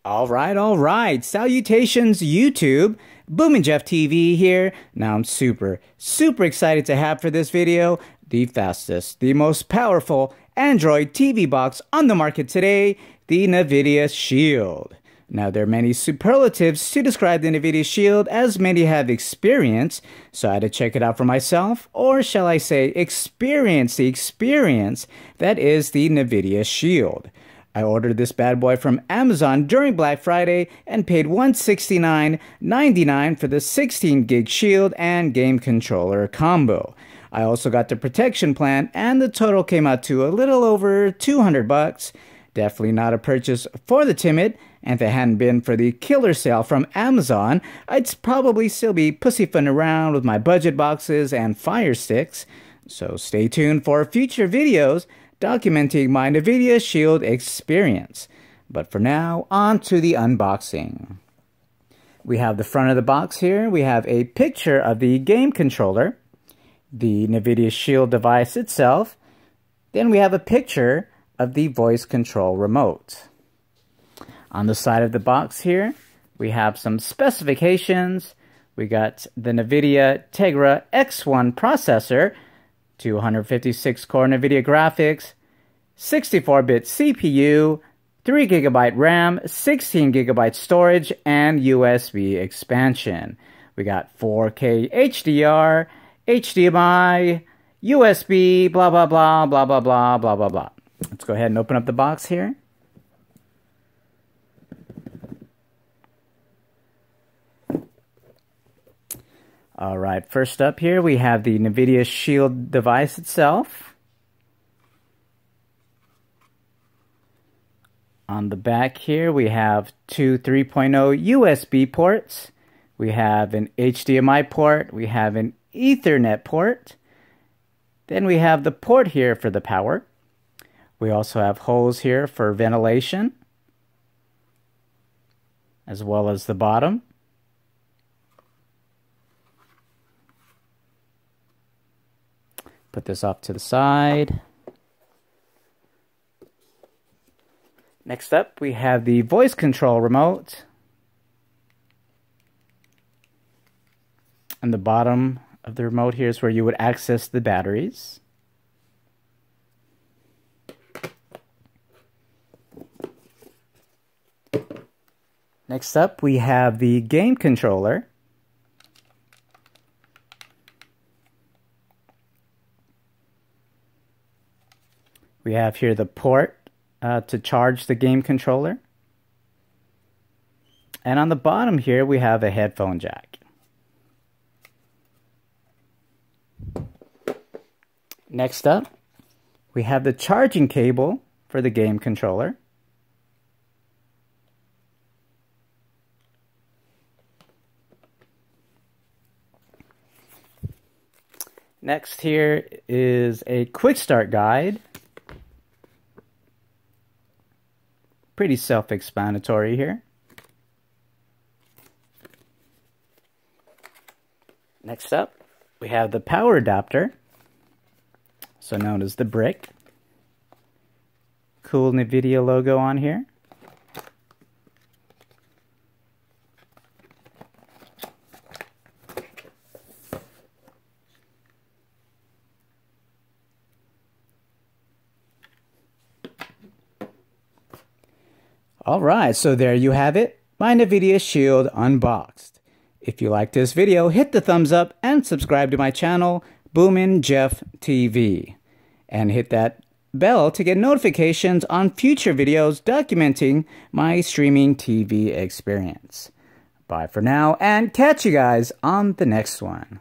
All right. Salutations, YouTube. Boomin' Jeff TV here. Now I'm super excited to have for this video the fastest, the most powerful Android TV box on the market today, the Nvidia Shield. Now, there are many superlatives to describe the Nvidia Shield, as many have experience, so I had to check it out for myself, or shall I say, experience the experience that is the Nvidia Shield. I ordered this bad boy from Amazon during Black Friday and paid $169.99 for the 16 gig Shield and game controller combo. I also got the protection plan, and the total came out to a little over 200 bucks. Definitely not a purchase for the timid, and if it hadn't been for the killer sale from Amazon, I'd probably still be pussyfooting around with my budget boxes and Fire Sticks. So stay tuned for future videos documenting my Nvidia Shield experience. But for now, on to the unboxing. We have the front of the box here. We have a picture of the game controller, the Nvidia Shield device itself. Then we have a picture of the voice control remote. On the side of the box here, we have some specifications. We got the Nvidia Tegra X1 processor, 256-core Nvidia graphics, 64-bit CPU, 3 GB RAM, 16 GB storage, and USB expansion. We got 4K HDR, HDMI, USB, blah, blah, blah, blah, blah, blah, blah, blah, blah. Let's go ahead and open up the box here. All right, first up here we have the Nvidia Shield device itself. On the back here we have two 3.0 USB ports. We have an HDMI port. We have an Ethernet port. Then we have the port here for the power. We also have holes here for ventilation, as well as the bottom. Put this off to the side. Next up, we have the voice control remote. And the bottom of the remote here is where you would access the batteries. Next up, we have the game controller. We have here the port to charge the game controller. And on the bottom here, we have a headphone jack. Next up, we have the charging cable for the game controller. Next here is a quick start guide. Pretty self-explanatory here. Next up, we have the power adapter, so known as the brick. Cool Nvidia logo on here. Alright, so there you have it, my Nvidia Shield unboxed. If you liked this video, hit the thumbs up and subscribe to my channel, Boomin' Jeff TV. And hit that bell to get notifications on future videos documenting my streaming TV experience. Bye for now, and catch you guys on the next one.